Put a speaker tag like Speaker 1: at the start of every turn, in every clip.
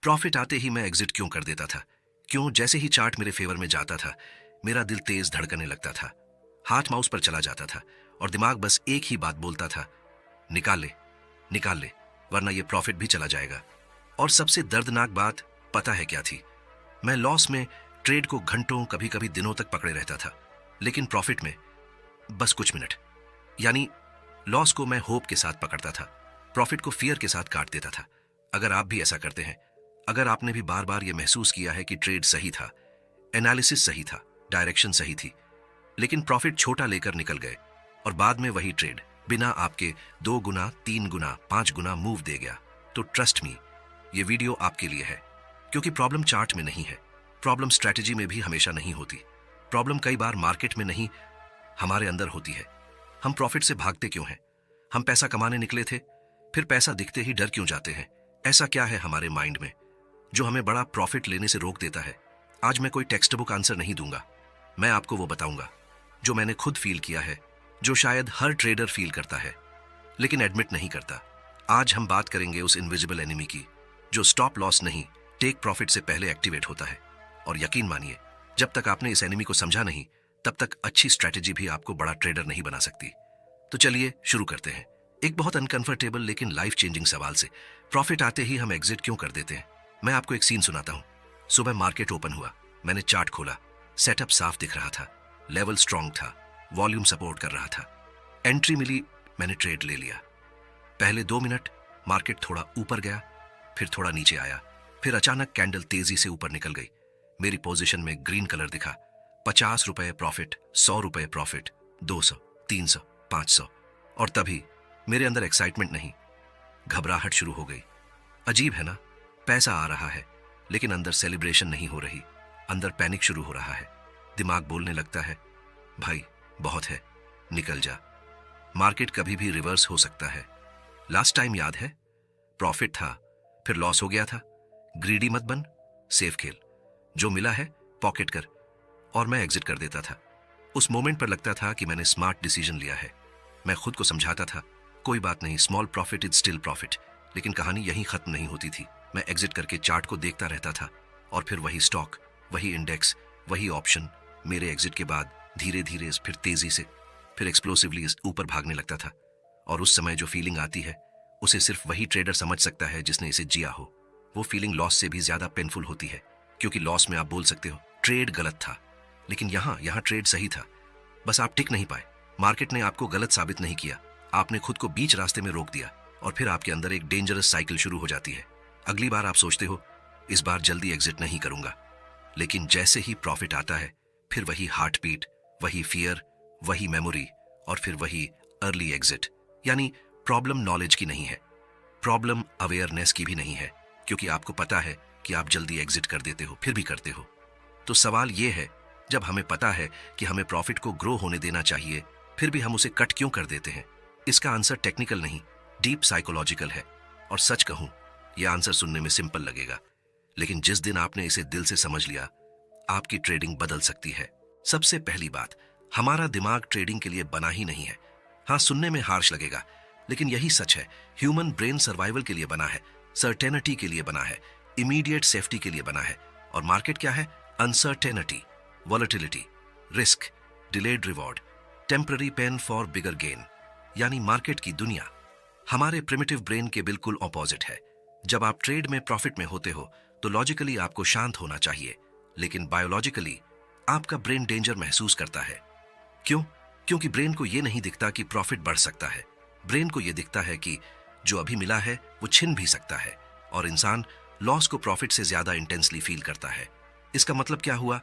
Speaker 1: Profit आते ही मैं exit क्यों कर देता था? क्यों जैसे ही चार्ट मेरे फेवर में जाता था, मेरा दिल तेज धड़कने लगता था, हाथ माउस पर चला जाता था और दिमाग बस एक ही बात बोलता था, निकाल ले, वरना ये प्रॉफिट भी चला जाएगा। और सबसे दर्दनाक बात पता है क्या थी? मैं लॉस में ट्रेड को घंटों, कभी कभी दिनों तक पकड़े रहता था, लेकिन प्रॉफिट में बस कुछ मिनट। यानी लॉस को मैं होप के साथ पकड़ता था, प्रॉफिट को फियर के साथ काट देता था। अगर आप भी ऐसा करते हैं, अगर आपने भी बार बार यह महसूस किया है कि ट्रेड सही था, एनालिसिस सही था, डायरेक्शन सही थी, लेकिन प्रॉफिट छोटा लेकर निकल गए और बाद में वही ट्रेड बिना आपके 2 गुना, 3 गुना, 5 गुना मूव दे गया, तो ट्रस्ट मी, ये वीडियो आपके लिए है। क्योंकि प्रॉब्लम चार्ट में नहीं है, प्रॉब्लम स्ट्रैटेजी में भी हमेशा नहीं होती। प्रॉब्लम कई बार मार्केट में नहीं, हमारे अंदर होती है। हम प्रॉफिट से भागते क्यों हैं? हम पैसा कमाने निकले थे, फिर पैसा दिखते ही डर क्यों जाते हैं? ऐसा क्या है हमारे माइंड में जो हमें बड़ा प्रॉफिट लेने से रोक देता है? आज मैं कोई टेक्स्ट बुक आंसर नहीं दूंगा, मैं आपको वो बताऊंगा जो मैंने खुद फील किया है, जो शायद हर ट्रेडर फील करता है लेकिन एडमिट नहीं करता। आज हम बात करेंगे उस इनविजिबल एनिमी की जो स्टॉप लॉस नहीं, टेक प्रॉफिट से पहले एक्टिवेट होता है। और यकीन मानिए, जब तक आपने इस एनिमी को समझा नहीं, तब तक अच्छी स्ट्रैटेजी भी आपको बड़ा ट्रेडर नहीं बना सकती। तो चलिए शुरू करते हैं एक बहुत अनकंफर्टेबल लेकिन लाइफ चेंजिंग सवाल से। प्रॉफिट आते ही हम एग्जिट क्यों कर देते हैं? मैं आपको एक सीन सुनाता हूं। सुबह मार्केट ओपन हुआ, मैंने चार्ट खोला, सेटअप साफ दिख रहा था, लेवल स्ट्रांग था, वॉल्यूम सपोर्ट कर रहा था, एंट्री मिली, मैंने ट्रेड ले लिया। पहले 2 मिनट मार्केट थोड़ा ऊपर गया, फिर थोड़ा नीचे आया, फिर अचानक कैंडल तेजी से ऊपर निकल गई। मेरी पोजीशन में ग्रीन कलर दिखा, 50 रुपए प्रॉफिट, 100 रुपए प्रॉफिट, 200, 300, 500। और तभी मेरे अंदर एक्साइटमेंट नहीं, घबराहट शुरू हो गई। अजीब है ना, पैसा आ रहा है लेकिन अंदर सेलिब्रेशन नहीं हो रही, अंदर पैनिक शुरू हो रहा है। दिमाग बोलने लगता है, भाई बहुत है, निकल जा, मार्केट कभी भी रिवर्स हो सकता है। लास्ट टाइम याद है, प्रॉफिट था फिर लॉस हो गया था। ग्रीडी मत बन, सेफ खेल, जो मिला है पॉकेट कर। और मैं एग्जिट कर देता था। उस मोमेंट पर लगता था कि मैंने स्मार्ट डिसीजन लिया है। मैं खुद को समझाता था, कोई बात नहीं, small profit is still profit. लेकिन कहानी यहीं खत्म नहीं होती थी। मैं एग्जिट करके चार्ट को देखता रहता था और फिर वही स्टॉक, वही इंडेक्स, वही ऑप्शन मेरे एग्जिट के बाद धीरे धीरे फिर तेजी से, फिर एक्सप्लोसिवली ऊपर भागने लगता था। और उस समय जो फीलिंग आती है, उसे सिर्फ वही ट्रेडर समझ सकता है जिसने इसे जिया हो। वो फीलिंग लॉस से भी ज्यादा पेनफुल होती है, क्योंकि लॉस में आप बोल सकते हो ट्रेड गलत था, लेकिन यहाँ ट्रेड सही था, बस आप टिक नहीं पाए। मार्केट ने आपको गलत साबित नहीं किया, आपने खुद को बीच रास्ते में रोक दिया और फिर आपके अंदर एक डेंजरस साइकिल शुरू हो जाती है। अगली बार आप सोचते हो, इस बार जल्दी एग्जिट नहीं करूंगा, लेकिन जैसे ही प्रॉफिट आता है, फिर वही हार्ट बीट, वही फियर, वही मेमोरी और फिर वही अर्ली एग्जिट। यानी प्रॉब्लम नॉलेज की नहीं है, प्रॉब्लम अवेयरनेस की भी नहीं है, क्योंकि आपको पता है कि आप जल्दी एग्जिट कर देते हो, फिर भी करते हो। तो सवाल यह है, जब हमें पता है कि हमें प्रॉफिट को ग्रो होने देना चाहिए, फिर भी हम उसे कट क्यों कर देते हैं? इसका आंसर टेक्निकल नहीं, डीप साइकोलॉजिकल है। और सच कहूं, यह आंसर सुनने में सिंपल लगेगा, लेकिन जिस दिन आपने इसे दिल से समझ लिया, आपकी ट्रेडिंग बदल सकती है। सबसे पहली बात, हमारा दिमाग ट्रेडिंग के लिए बना ही नहीं है। हाँ, सुनने में हार्श लगेगा, लेकिन यही सच है। ह्यूमन ब्रेन सर्वाइवल के लिए बना है, सर्टेनिटी के लिए बना है, इमीडिएट सेफ्टी के लिए बना है। और मार्केट क्या है? Uncertainty, volatility, risk, delayed reward, temporary pain for bigger gain. यानी मार्केट की दुनिया हमारे प्रिमिटिव ब्रेन के बिल्कुल ऑपोजिट है। जब आप ट्रेड में प्रॉफिट में होते हो, तो लॉजिकली आपको शांत होना चाहिए, लेकिन बायोलॉजिकली आपका ब्रेन डेंजर महसूस करता है। क्यों? क्योंकि ब्रेन को यह नहीं दिखता कि प्रॉफिट बढ़ सकता है। ब्रेन को यह दिखता है कि जो अभी मिला है वो छिन भी सकता है, और इंसान लॉस को प्रॉफिट से ज्यादा इंटेंसली फील करता है। इसका मतलब क्या हुआ?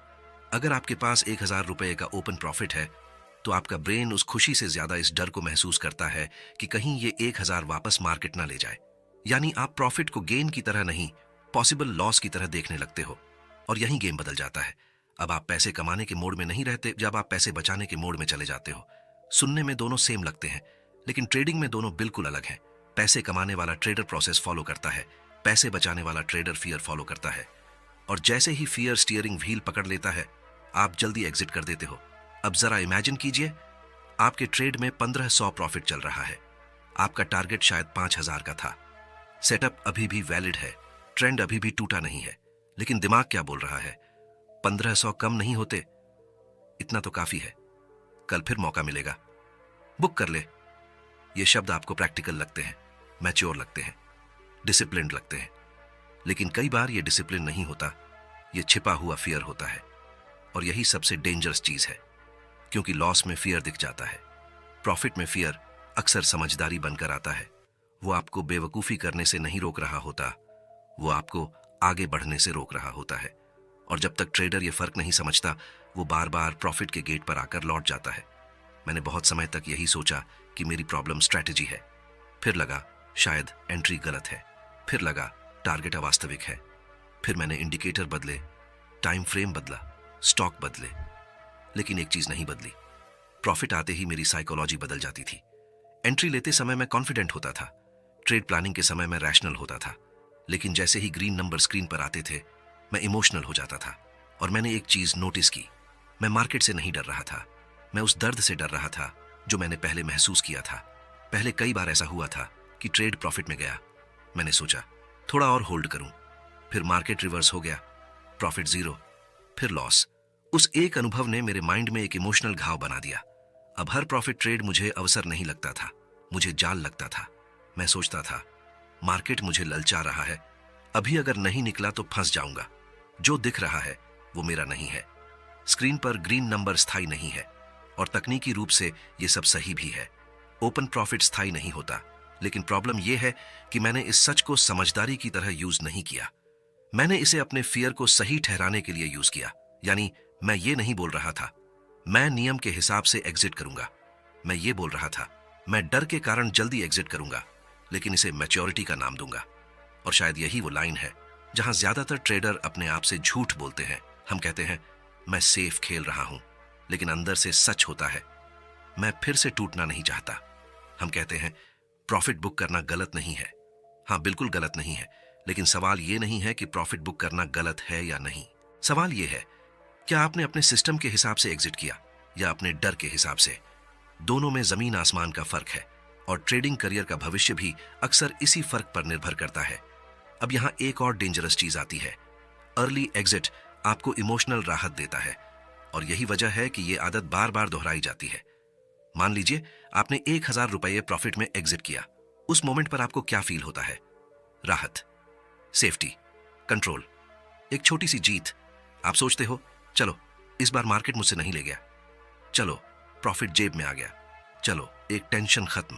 Speaker 1: अगर आपके पास 1000 रुपए का ओपन प्रॉफिट है, तो आपका ब्रेन उस खुशी से ज्यादा इस डर को महसूस करता है कि कहीं ये 1000 वापस मार्केट ना ले जाए। यानी आप प्रॉफिट को गेन की तरह नहीं, पॉसिबल लॉस की तरह देखने लगते हो। और यही गेम बदल जाता है। अब आप पैसे कमाने के मोड में नहीं रहते, जब आप पैसे बचाने के मोड में चले जाते हो। सुनने में दोनों सेम लगते हैं, लेकिन ट्रेडिंग में दोनों बिल्कुल अलग हैं। पैसे कमाने वाला ट्रेडर प्रोसेस फॉलो करता है, पैसे बचाने वाला ट्रेडर फियर फॉलो करता है। और जैसे ही फियर स्टीयरिंग व्हील पकड़ लेता है, आप जल्दी एग्जिट कर देते हो। अब जरा इमेजिन कीजिए, आपके ट्रेड में 1500 प्रॉफिट चल रहा है, आपका टारगेट शायद 5000 का था। सेटअप अभी भी वैलिड है, ट्रेंड अभी भी टूटा नहीं है, लेकिन दिमाग क्या बोल रहा है? 1500 कम नहीं होते? इतना तो काफी है, कल फिर मौका मिलेगा, बुक कर ले। ये शब्द आपको प्रैक्टिकल लगते हैं, मैच्योर लगते हैं, डिसिप्लिन्ड लगते हैं, लेकिन कई बार ये डिसिप्लिन नहीं होता, ये छिपा हुआ फियर होता है। और यही सबसे डेंजरस चीज है, क्योंकि लॉस में फियर दिख जाता है, प्रॉफिट में फियर अक्सर समझदारी बनकर आता है। वो आपको बेवकूफी करने से नहीं रोक रहा होता, वो आपको आगे बढ़ने से रोक रहा होता है। और जब तक ट्रेडर ये फर्क नहीं समझता, वो बार बार प्रॉफिट के गेट पर आकर लौट जाता है। मैंने बहुत समय तक यही सोचा कि मेरी प्रॉब्लम स्ट्रैटेजी है, फिर लगा शायद एंट्री गलत है, फिर लगा टारगेट अवास्तविक है, फिर मैंने इंडिकेटर बदले, टाइम फ्रेम बदला, स्टॉक बदले, लेकिन एक चीज नहीं बदली। प्रॉफिट आते ही मेरी साइकोलॉजी बदल जाती थी। एंट्री लेते समय मैं कॉन्फिडेंट होता था, ट्रेड प्लानिंग के समय मैं रैशनल होता था, लेकिन जैसे ही ग्रीन नंबर स्क्रीन पर आते थे, मैं इमोशनल हो जाता था। और मैंने एक चीज नोटिस की, मैं मार्केट से नहीं डर रहा था, मैं उस दर्द से डर रहा था जो मैंने पहले महसूस किया था। पहले कई बार ऐसा हुआ था कि ट्रेड प्रॉफिट में गया, मैंने सोचा थोड़ा और होल्ड करूं, फिर मार्केट रिवर्स हो गया, प्रॉफिट जीरो, फिर लॉस। उस एक अनुभव ने मेरे माइंड में एक इमोशनल घाव बना दिया। अब हर प्रॉफिट ट्रेड मुझे अवसर नहीं लगता था, मुझे जाल लगता था। मैं सोचता था मार्केट मुझे ललचा रहा है, अभी अगर नहीं निकला तो फंस जाऊंगा। जो दिख रहा है वो मेरा नहीं है। स्क्रीन पर ग्रीन नंबर स्थायी नहीं है, और तकनीकी रूप से ये सब सही भी है। ओपन प्रॉफिट स्थायी नहीं होता, लेकिन प्रॉब्लम यह है कि मैंने इस सच को समझदारी की तरह यूज नहीं किया। मैंने इसे अपने फियर को सही ठहराने के लिए यूज किया। यानी मैं ये नहीं बोल रहा था मैं नियम के हिसाब से एग्जिट करूंगा, मैं ये बोल रहा था मैं डर के कारण जल्दी एग्जिट करूंगा, लेकिन इसे मैच्योरिटी का नाम दूंगा। और शायद यही वो लाइन है जहां ज्यादातर ट्रेडर अपने आप से झूठ बोलते हैं। हम कहते हैं मैं सेफ खेल रहा हूं, लेकिन अंदर से सच होता है मैं फिर से टूटना नहीं चाहता। हम कहते हैं प्रॉफिट बुक करना गलत नहीं है। हाँ, बिल्कुल गलत नहीं है, लेकिन सवाल यह नहीं है कि प्रॉफिट बुक करना गलत है या नहीं। सवाल यह है क्या आपने अपने सिस्टम के हिसाब से एग्जिट किया या अपने डर के हिसाब से। दोनों में जमीन आसमान का फर्क है, और ट्रेडिंग करियर का भविष्य भी अक्सर इसी फर्क पर निर्भर करता है। अब यहां एक और डेंजरस चीज आती है। अर्ली एग्जिट आपको इमोशनल राहत देता है, और यही वजह है कि यह आदत बार बार दोहराई जाती है। मान लीजिए आपने 1000 रुपये प्रॉफिट में एग्जिट किया। उस मोमेंट पर आपको क्या फील होता है? राहत, सेफ्टी, कंट्रोल, एक छोटी सी जीत। आप सोचते हो चलो इस बार मार्केट मुझसे नहीं ले गया, चलो प्रॉफिट जेब में आ गया, चलो एक टेंशन खत्म।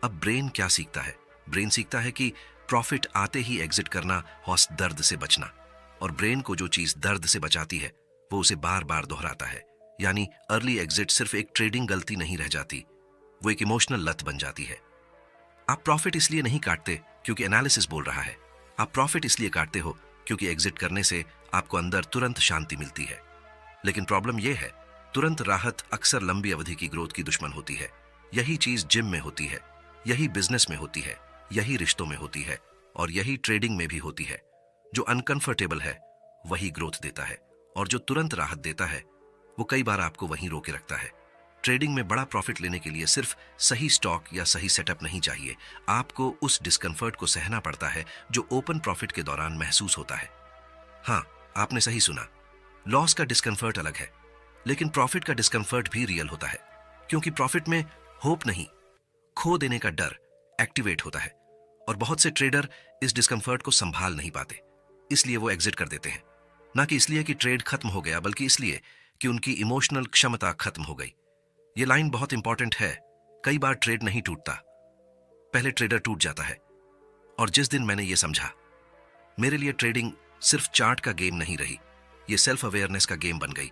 Speaker 1: अब ब्रेन क्या सीखता है? ब्रेन सीखता है कि प्रॉफिट आते ही एग्जिट करना हौस दर्द से बचना, और ब्रेन को जो चीज दर्द से बचाती है वो उसे बार बार दोहराता है। यानी अर्ली एग्जिट सिर्फ एक ट्रेडिंग गलती नहीं रह जाती, वो एक इमोशनल लत बन जाती है। आप प्रॉफिट इसलिए नहीं काटते क्योंकि एनालिसिस बोल रहा है, आप प्रॉफिट इसलिए काटते हो क्योंकि एग्जिट करने से आपको अंदर तुरंत शांति मिलती है। लेकिन प्रॉब्लम यह है तुरंत राहत अक्सर लंबी अवधि की ग्रोथ की दुश्मन होती है। यही चीज जिम में होती है, यही बिजनेस में होती है, यही रिश्तों में होती है, और यही ट्रेडिंग में भी होती है। जो अनकंफर्टेबल है वही ग्रोथ देता है, और जो तुरंत राहत देता है वो कई बार आपको वहीं रोके रखता है। ट्रेडिंग में बड़ा प्रॉफिट लेने के लिए सिर्फ सही स्टॉक या सही सेटअप नहीं चाहिए, आपको उस डिस्कंफर्ट को सहना पड़ता है जो ओपन प्रॉफिट के दौरान महसूस होता है। हाँ, आपने सही सुना, लॉस का डिस्कंफर्ट अलग है, लेकिन प्रॉफिट का डिस्कंफर्ट भी रियल होता है, क्योंकि प्रॉफिट में होप नहीं, खो देने का डर एक्टिवेट होता है, और बहुत से ट्रेडर इस डिस्कंफर्ट को संभाल नहीं पाते, इसलिए वो एग्जिट कर देते हैं। ना कि इसलिए कि ट्रेड खत्म हो गया, बल्कि इसलिए कि उनकी इमोशनल क्षमता खत्म हो गई। ये लाइन बहुत इंपॉर्टेंट है। कई बार ट्रेड नहीं टूटता, पहले ट्रेडर टूट जाता है। और जिस दिन मैंने ये समझा, मेरे लिए ट्रेडिंग सिर्फ चार्ट का गेम नहीं रही, ये सेल्फ अवेयरनेस का गेम बन गई।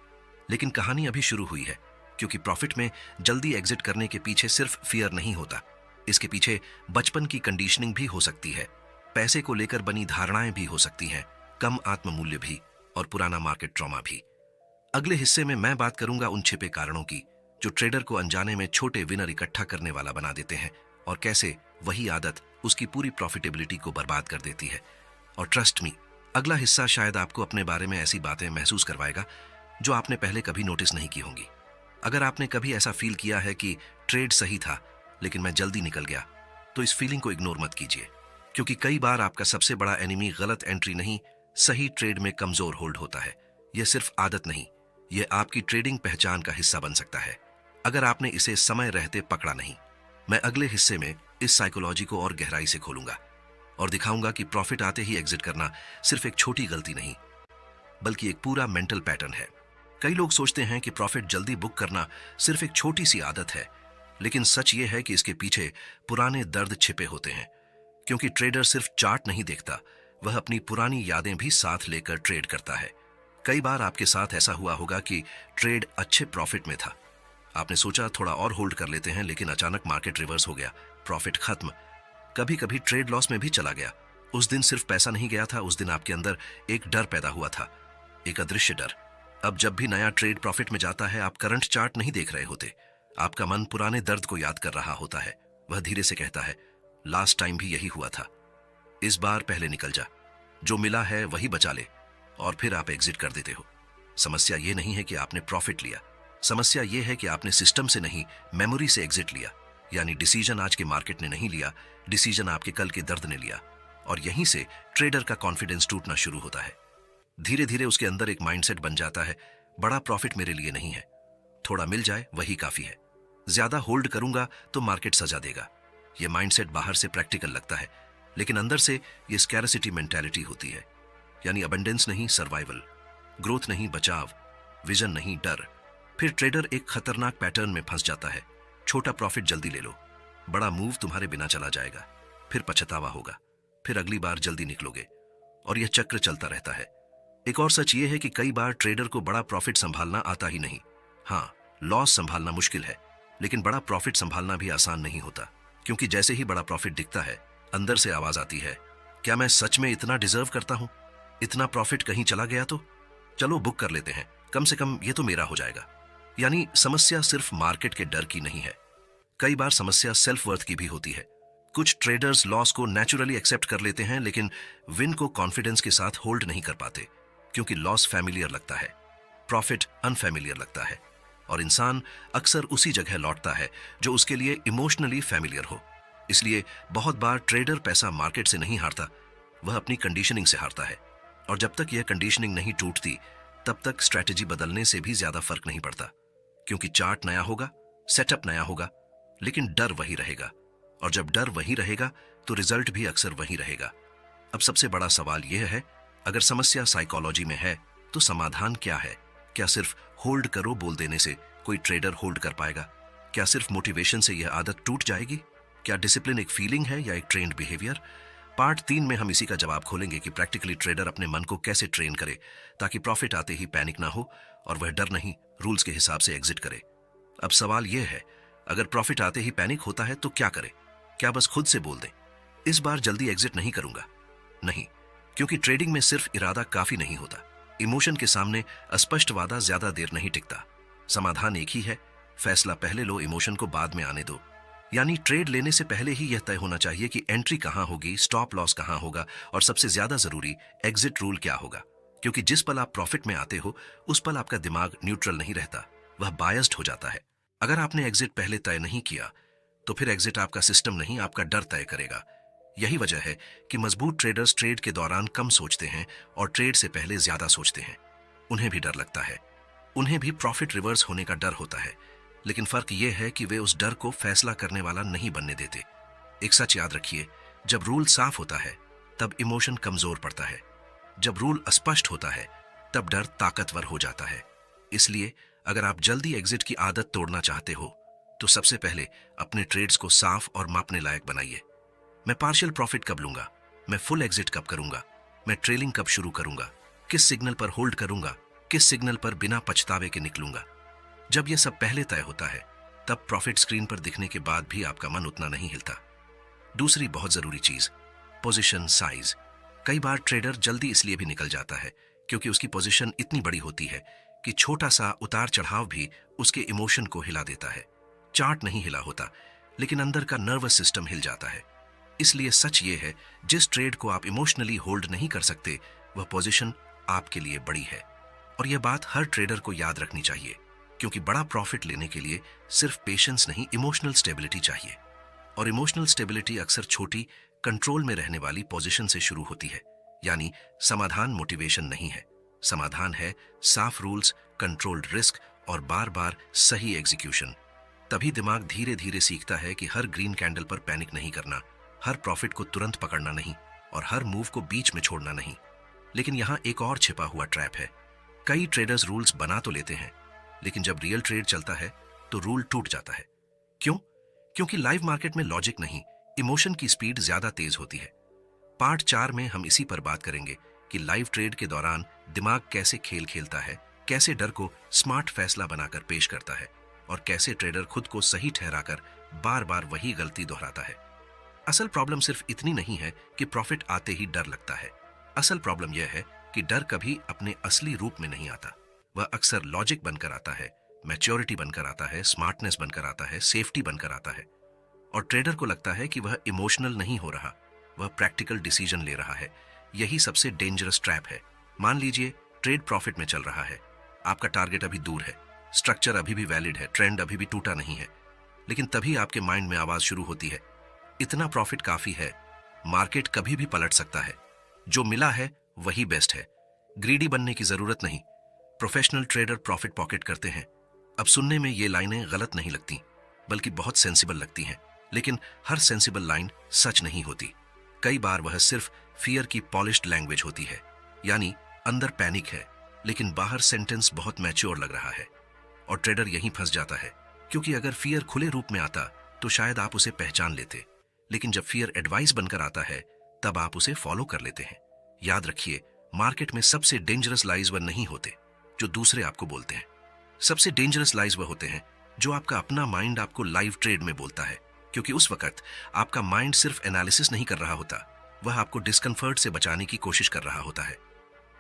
Speaker 1: लेकिन कहानी अभी शुरू हुई है, क्योंकि प्रॉफिट में जल्दी एग्जिट करने के पीछे सिर्फ फियर नहीं होता, इसके पीछे बचपन की कंडीशनिंग भी हो सकती है, पैसे को लेकर बनी धारणाएं भी हो सकती हैं, कम आत्ममूल्य भी, और पुराना मार्केट ट्रॉमा भी। अगले हिस्से में मैं बात करूंगा उन छिपे कारणों की जो ट्रेडर को अनजाने में छोटे विनर इकट्ठा करने वाला बना देते हैं, और कैसे वही आदत उसकी पूरी प्रॉफिटेबिलिटी को बर्बाद कर देती है। और ट्रस्ट मी, अगला हिस्सा शायद आपको अपने बारे में ऐसी बातें महसूस करवाएगा जो आपने पहले कभी नोटिस नहीं की होंगी। अगर आपने कभी ऐसा फील किया है कि ट्रेड सही था लेकिन मैं जल्दी निकल गया, तो इस फीलिंग को इग्नोर मत कीजिए, क्योंकि कई बार आपका सबसे बड़ा एनिमी गलत एंट्री नहीं, सही ट्रेड में कमजोर होल्ड होता है। यह सिर्फ आदत नहीं, यह आपकी ट्रेडिंग पहचान का हिस्सा बन सकता है अगर आपने इसे समय रहते पकड़ा नहीं। मैं अगले हिस्से में इस साइकोलॉजी को और गहराई से खोलूंगा और दिखाऊंगा कि प्रॉफिट आते ही एग्जिट करना सिर्फ एक छोटी गलती नहीं, बल्कि एक पूरा मेंटल पैटर्न है। कई लोग सोचते हैं कि प्रॉफिट जल्दी बुक करना सिर्फ एक छोटी सी आदत है, लेकिन सच ये है कि इसके पीछे पुराने दर्द छिपे होते हैं। क्योंकि ट्रेडर सिर्फ चार्ट नहीं देखता, वह अपनी पुरानी यादें भी साथ लेकर ट्रेड करता है। कई बार आपके साथ ऐसा हुआ होगा कि ट्रेड अच्छे प्रॉफिट में था, आपने सोचा थोड़ा और होल्ड कर लेते हैं, लेकिन अचानक मार्केट रिवर्स हो गया, प्रॉफिट खत्म। कभी कभी ट्रेड लॉस में भी चला गया। उस दिन सिर्फ पैसा नहीं गया था, उस दिन आपके अंदर एक डर पैदा हुआ था, एक अदृश्य डर। अब जब भी नया ट्रेड प्रॉफिट में जाता है, आप करंट चार्ट नहीं देख रहे होते, आपका मन पुराने दर्द को याद कर रहा होता है। वह धीरे से कहता है, लास्ट टाइम भी यही हुआ था, इस बार पहले निकल जा, जो मिला है वही बचा ले। और फिर आप एग्जिट कर देते हो। समस्या यह नहीं है कि आपने प्रॉफिट लिया, समस्या यह है कि आपने सिस्टम से नहीं, मेमोरी से एग्जिट लिया। यानी डिसीजन आज के मार्केट ने नहीं लिया, डिसीजन आपके कल के दर्द ने लिया। और यहीं से ट्रेडर का कॉन्फिडेंस टूटना शुरू होता है। धीरे धीरे उसके अंदर एक माइंडसेट बन जाता है, बड़ा प्रॉफिट मेरे लिए नहीं है, थोड़ा मिल जाए वही काफी है, ज्यादा होल्ड करूंगा तो मार्केट सजा देगा। यह माइंडसेट बाहर से प्रैक्टिकल लगता है, लेकिन अंदर से यह स्कैरसिटी मेंटालिटी होती है। यानी अबंडेंस नहीं सर्वाइवल, ग्रोथ नहीं बचाव, विजन नहीं डर। फिर ट्रेडर एक खतरनाक पैटर्न में फंस जाता है। छोटा प्रॉफिट जल्दी ले लो, बड़ा मूव तुम्हारे बिना चला जाएगा, फिर पछतावा होगा, फिर अगली बार जल्दी निकलोगे, और यह चक्र चलता रहता है। एक और सच यह है कि कई बार ट्रेडर को बड़ा प्रॉफिट संभालना आता ही नहीं। हाँ, लॉस संभालना मुश्किल है, लेकिन बड़ा प्रॉफिट संभालना भी आसान नहीं होता। क्योंकि जैसे ही बड़ा प्रॉफिट दिखता है, अंदर से आवाज आती है, क्या मैं सच में इतना डिजर्व करता हूं? इतना प्रॉफिट कहीं चला गया तो चलो बुक कर लेते हैं, कम से कम ये तो मेरा हो जाएगा। यानी समस्या सिर्फ मार्केट के डर की नहीं है, कई बार समस्या सेल्फ वर्थ की भी होती है। कुछ ट्रेडर्स लॉस को नेचुरली एक्सेप्ट कर लेते हैं, लेकिन विन को कॉन्फिडेंस के साथ होल्ड नहीं कर पाते। क्योंकि लॉस फैमिलियर लगता है, प्रॉफिट अनफैमिलियर लगता है, और इंसान अक्सर उसी जगह लौटता है जो उसके लिए इमोशनली फैमिलियर हो। इसलिए बहुत बार ट्रेडर पैसा मार्केट से नहीं हारता, वह अपनी कंडीशनिंग से हारता है। और जब तक यह कंडीशनिंग नहीं टूटती, तब तक स्ट्रैटेजी बदलने से भी ज्यादा फर्क नहीं पड़ता। क्योंकि चार्ट नया होगा, सेटअप नया होगा, लेकिन डर वही रहेगा। और जब डर वही रहेगा, तो रिजल्ट भी अक्सर वही रहेगा। अब सबसे बड़ा सवाल यह है, अगर समस्या साइकोलॉजी में है, तो समाधान क्या है? क्या सिर्फ होल्ड करो बोल देने से कोई ट्रेडर होल्ड कर पाएगा? क्या सिर्फ मोटिवेशन से यह आदत टूट जाएगी? क्या डिसिप्लिन एक फीलिंग है या एक ट्रेन्ड बिहेवियर? पार्ट 3 में हम इसी का जवाब खोलेंगे कि प्रैक्टिकली ट्रेडर अपने मन को कैसे ट्रेन करे, ताकि प्रॉफिट आते ही पैनिक ना हो और वह डर नहीं, रूल्स के हिसाब से एग्जिट करे। अब सवाल यह है, अगर प्रॉफिट आते ही पैनिक होता है तो क्या करे? क्या बस खुद से बोल दें, इस बार जल्दी एग्जिट नहीं करूंगा? नहीं, क्योंकि ट्रेडिंग में सिर्फ इरादा काफी नहीं होता। इमोशन के सामने अस्पष्ट वादा ज्यादा देर नहीं टिकता। समाधान एक ही है, फैसला पहले लो, इमोशन को बाद में आने दो। यानी ट्रेड लेने से पहले ही यह तय होना चाहिए कि एंट्री कहां होगी, स्टॉप लॉस कहां होगा, और सबसे ज्यादा जरूरी एग्जिट रूल क्या होगा। क्योंकि जिस पल आप प्रॉफिट में आते हो, उस पल आपका दिमाग न्यूट्रल नहीं रहता, वह बायस्ड हो जाता है। अगर आपने एग्जिट पहले तय नहीं किया, तो फिर एग्जिट आपका सिस्टम नहीं, आपका डर तय करेगा। यही वजह है कि मजबूत ट्रेडर्स ट्रेड के दौरान कम सोचते हैं और ट्रेड से पहले ज्यादा सोचते हैं। उन्हें भी डर लगता है, उन्हें भी प्रॉफिट रिवर्स होने का डर होता है, लेकिन फर्क यह है कि वे उस डर को फैसला करने वाला नहीं बनने देते। एक सच याद रखिए, जब रूल साफ होता है तब इमोशन कमजोर पड़ता है, जब रूल अस्पष्ट होता है तब डर ताकतवर हो जाता है। इसलिए अगर आप जल्दी एग्जिट की आदत तोड़ना चाहते हो, तो सबसे पहले अपने ट्रेड्स को साफ और मापने लायक बनाइए। मैं पार्शियल प्रॉफिट कब लूंगा, मैं फुल एग्जिट कब करूंगा, मैं ट्रेलिंग कब शुरू करूंगा, किस सिग्नल पर होल्ड करूंगा, किस सिग्नल पर बिना पछतावे के निकलूंगा। जब यह सब पहले तय होता है, तब प्रॉफिट स्क्रीन पर दिखने के बाद भी आपका मन उतना नहीं हिलता। दूसरी बहुत जरूरी चीज, पोजीशन साइज। कई बार ट्रेडर जल्दी इसलिए भी निकल जाता है क्योंकि उसकी पोजीशन इतनी बड़ी होती है कि छोटा सा उतार चढ़ाव भी उसके इमोशन को हिला देता है। चार्ट नहीं हिला होता, लेकिन अंदर का नर्वस सिस्टम हिल जाता है। इसलिए सच ये है, जिस ट्रेड को आप इमोशनली होल्ड नहीं कर सकते, वह पोजीशन आपके लिए बड़ी है। और यह बात हर ट्रेडर को याद रखनी चाहिए, क्योंकि बड़ा प्रॉफिट लेने के लिए सिर्फ पेशेंस नहीं, इमोशनल स्टेबिलिटी चाहिए। और इमोशनल स्टेबिलिटी अक्सर छोटी, कंट्रोल में रहने वाली पोजीशन से शुरू होती है। यानी समाधान मोटिवेशन नहीं है, समाधान है साफ रूल्स, कंट्रोल्ड रिस्क और बार बार सही एग्जीक्यूशन। तभी दिमाग धीरे धीरे सीखता है कि हर ग्रीन कैंडल पर पैनिक नहीं करना, हर प्रॉफिट को तुरंत पकड़ना नहीं और हर मूव को बीच में छोड़ना नहीं। लेकिन यहाँ एक और छिपा हुआ ट्रैप है। कई ट्रेडर्स रूल्स बना तो लेते हैं, लेकिन जब रियल ट्रेड चलता है तो रूल टूट जाता है। क्यों? क्योंकि लाइव मार्केट में लॉजिक नहीं, इमोशन की स्पीड ज्यादा तेज होती है। पार्ट 4 में हम इसी पर बात करेंगे कि लाइव ट्रेड के दौरान दिमाग कैसे खेल खेलता है, कैसे डर को स्मार्ट फैसला बनाकर पेश करता है और कैसे ट्रेडर खुद को सही ठहराकर बार बार वही गलती दोहराता है। असल प्रॉब्लम सिर्फ इतनी नहीं है कि प्रॉफिट आते ही डर लगता है। असल प्रॉब्लम यह है कि डर कभी अपने असली रूप में नहीं आता। वह अक्सर लॉजिक बनकर आता है, मैच्योरिटी बनकर आता है, स्मार्टनेस बनकर आता है, सेफ्टी बनकर आता है। और ट्रेडर को लगता है कि वह इमोशनल नहीं हो रहा, वह प्रैक्टिकल डिसीजन ले रहा है। यही सबसे डेंजरस ट्रैप है। मान लीजिए ट्रेड प्रॉफिट में चल रहा है, आपका टारगेट अभी दूर है, स्ट्रक्चर अभी भी वैलिड है, ट्रेंड अभी भी टूटा नहीं है, लेकिन तभी आपके माइंड में आवाज शुरू होती है, इतना प्रॉफिट काफी है, मार्केट कभी भी पलट सकता है, जो मिला है वही बेस्ट है, ग्रीडी बनने की जरूरत नहीं, प्रोफेशनल ट्रेडर प्रॉफिट पॉकेट करते हैं। अब सुनने में ये लाइनें गलत नहीं लगती, बल्कि बहुत सेंसिबल लगती हैं, लेकिन हर सेंसिबल लाइन सच नहीं होती। कई बार वह सिर्फ फियर की पॉलिश्ड लैंग्वेज होती है, यानी अंदर पैनिक है लेकिन बाहर सेंटेंस बहुत मैच्योर लग रहा है। और ट्रेडर यहीं फंस जाता है, क्योंकि अगर फियर खुले रूप में आता तो शायद आप उसे पहचान लेते, लेकिन जब फियर एडवाइस बनकर आता है तब आप उसे फॉलो कर लेते हैं। याद रखिए, मार्केट में सबसे डेंजरस लाइज वह नहीं होते जो दूसरे आपको बोलते हैं, सबसे डेंजरस लाइज वह होते हैं जो आपका अपना माइंड आपको लाइव ट्रेड में बोलता है। क्योंकि उस वक्त आपका माइंड सिर्फ एनालिसिस नहीं कर रहा होता, वह आपको डिस्कम्फर्ट से बचाने की कोशिश कर रहा होता है।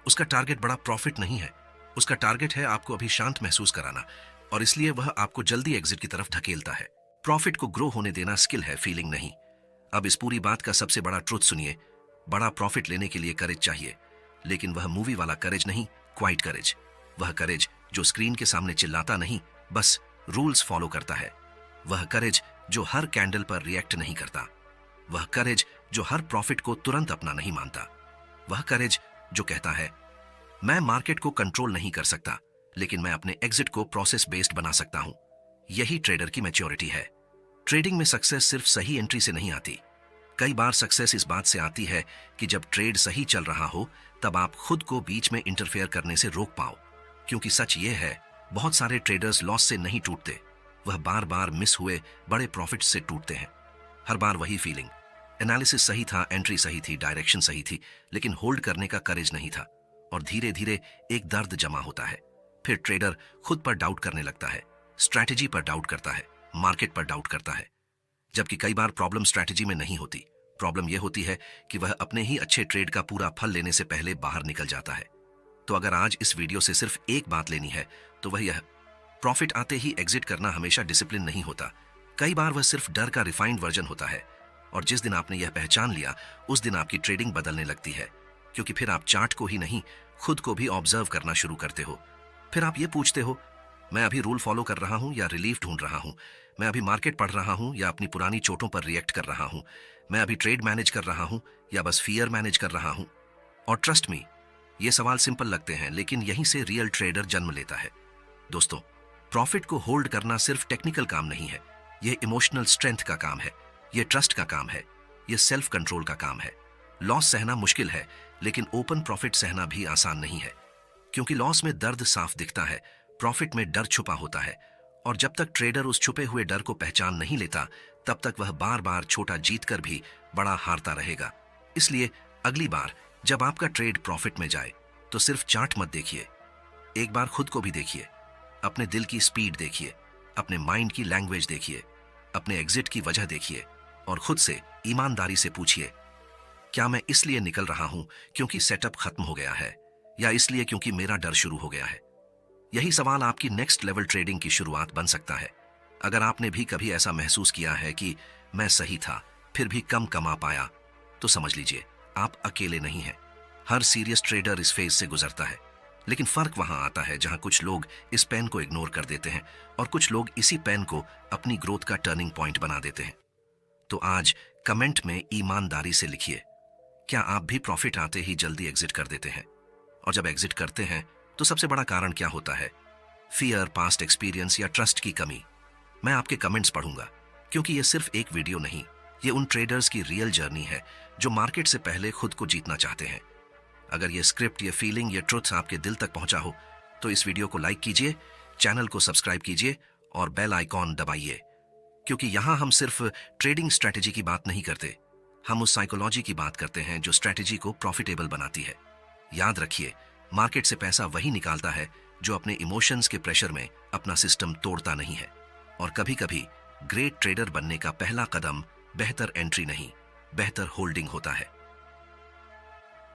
Speaker 1: उसका टारगेट बड़ा प्रॉफिट नहीं है, उसका टारगेट है आपको अभी शांत महसूस कराना, और इसलिए वह आपको जल्दी एग्जिट की तरफ ढकेलता है। प्रॉफिट को ग्रो होने देना स्किल है, फीलिंग नहीं। अब इस पूरी बात का सबसे बड़ा ट्रुथ सुनिए, बड़ा प्रॉफिट लेने के लिए करेज चाहिए, लेकिन वह मूवी वाला करेज नहीं, क्वाइट करेज। वह करेज जो स्क्रीन के सामने चिल्लाता नहीं, बस रूल्स फॉलो करता है। वह करेज जो हर कैंडल पर रिएक्ट नहीं करता। वह करेज जो हर प्रॉफिट को तुरंत अपना नहीं मानता। वह करेज जो कहता है, मैं मार्केट को कंट्रोल नहीं कर सकता, लेकिन मैं अपने एग्जिट को प्रोसेस बेस्ड बना सकता हूं। यही ट्रेडर की मैच्योरिटी है। ट्रेडिंग में सक्सेस सिर्फ सही एंट्री से नहीं आती। कई बार सक्सेस इस बात से आती है कि जब ट्रेड सही चल रहा हो तब आप खुद को बीच में इंटरफेयर करने से रोक पाओ। क्योंकि सच ये है, बहुत सारे ट्रेडर्स लॉस से नहीं टूटते, वह बार बार मिस हुए बड़े प्रॉफिट से टूटते हैं। हर बार वही फीलिंग, एनालिसिस सही था, एंट्री सही थी, डायरेक्शन सही थी, लेकिन होल्ड करने का करेज नहीं था। और धीरे धीरे एक दर्द जमा होता है। फिर ट्रेडर खुद पर डाउट करने लगता है, स्ट्रैटेजी पर डाउट करता है, मार्केट पर डाउट करता है। जबकि कई बार प्रॉब्लम स्ट्रैटेजी में नहीं होती, प्रॉब्लम यह होती है कि वह अपने ही अच्छे ट्रेड का पूरा फल लेने से पहले बाहर निकल जाता है। तो अगर आज इस वीडियो से सिर्फ एक बात लेनी है तो वह यह, प्रॉफिट आते ही एग्जिट करना हमेशा डिसिप्लिन नहीं होता। कई बार वह सिर्फ डर का रिफाइंड वर्जन होता है। और जिस दिन आपने यह पहचान लिया, उस दिन आपकी ट्रेडिंग बदलने लगती है। क्योंकि फिर आप चार्ट को ही नहीं, खुद को भी ऑब्जर्व करना शुरू करते हो। फिर आप ये पूछते हो, मैं अभी रूल फॉलो कर रहा हूं या रिलीफ ढूंढ रहा हूं? मैं अभी मार्केट पढ़ रहा हूं या अपनी पुरानी चोटों पर रिएक्ट कर रहा हूं? मैं अभी ट्रेड मैनेज कर रहा हूं या बस फियर मैनेज कर रहा हूं? और ट्रस्ट मी, ये सवाल सिंपल लगते हैं, लेकिन यहीं से रियल ट्रेडर जन्म लेता है। दोस्तों, प्रॉफिट को होल्ड करना सिर्फ टेक्निकल काम नहीं है, यह इमोशनल स्ट्रेंथ का काम है, यह ट्रस्ट का काम है, यह सेल्फ कंट्रोल का काम है। लॉस सहना मुश्किल है, लेकिन ओपन प्रॉफिट सहना भी आसान नहीं है। क्योंकि लॉस में दर्द साफ दिखता है, प्रॉफिट में डर छुपा होता है। और जब तक ट्रेडर उस छुपे हुए डर को पहचान नहीं लेता, तब तक वह बार बार छोटा जीतकर भी बड़ा हारता रहेगा। इसलिए अगली बार जब आपका ट्रेड प्रॉफिट में जाए तो सिर्फ चार्ट मत देखिए, एक बार खुद को भी देखिए, अपने दिल की स्पीड देखिए, अपने माइंड की लैंग्वेज देखिए, अपने एग्जिट की वजह देखिए और खुद से ईमानदारी से पूछिए, क्या मैं इसलिए निकल रहा हूं क्योंकि सेटअप खत्म हो गया है, या इसलिए क्योंकि मेरा डर शुरू हो गया है? यही सवाल आपकी नेक्स्ट लेवल ट्रेडिंग की शुरुआत बन सकता है। अगर आपने भी कभी ऐसा महसूस किया है कि मैं सही था फिर भी कम कमा पाया, तो समझ लीजिए आप अकेले नहीं हैं। हर सीरियस ट्रेडर इस फेज से गुजरता है। लेकिन फर्क वहां आता है जहां कुछ लोग इस पेन को इग्नोर कर देते हैं और कुछ लोग इसी पेन को अपनी ग्रोथ का टर्निंग पॉइंट बना देते हैं। तो आज कमेंट में ईमानदारी से लिखिए, क्या आप भी प्रॉफिट आते ही जल्दी एग्जिट कर देते हैं? और जब एग्जिट करते हैं तो सबसे बड़ा कारण क्या होता है? फियर, पास्ट एक्सपीरियंस या ट्रस्ट की कमी? मैं आपके कमेंट्स पढ़ूंगा, क्योंकि ये सिर्फ एक वीडियो नहीं, ये उन ट्रेडर्स की रियल जर्नी है जो मार्केट से पहले खुद को जीतना चाहते हैं। अगर ये स्क्रिप्ट, ये फीलिंग, ये ट्रुथ आपके दिल तक पहुंचा हो तो इस वीडियो को लाइक कीजिए, चैनल को सब्सक्राइब कीजिए और बेल आइकॉन दबाइए, क्योंकि यहां हम सिर्फ ट्रेडिंग स्ट्रैटेजी की बात नहीं करते, हम उस साइकोलॉजी की बात करते हैं जो स्ट्रैटेजी को प्रॉफिटेबल बनाती है। याद रखिए, मार्केट से पैसा वही निकालता है जो अपने इमोशंस के प्रेशर में अपना सिस्टम तोड़ता नहीं है। और कभी कभी ग्रेट ट्रेडर बनने का पहला कदम बेहतर एंट्री नहीं, बेहतर होल्डिंग होता है।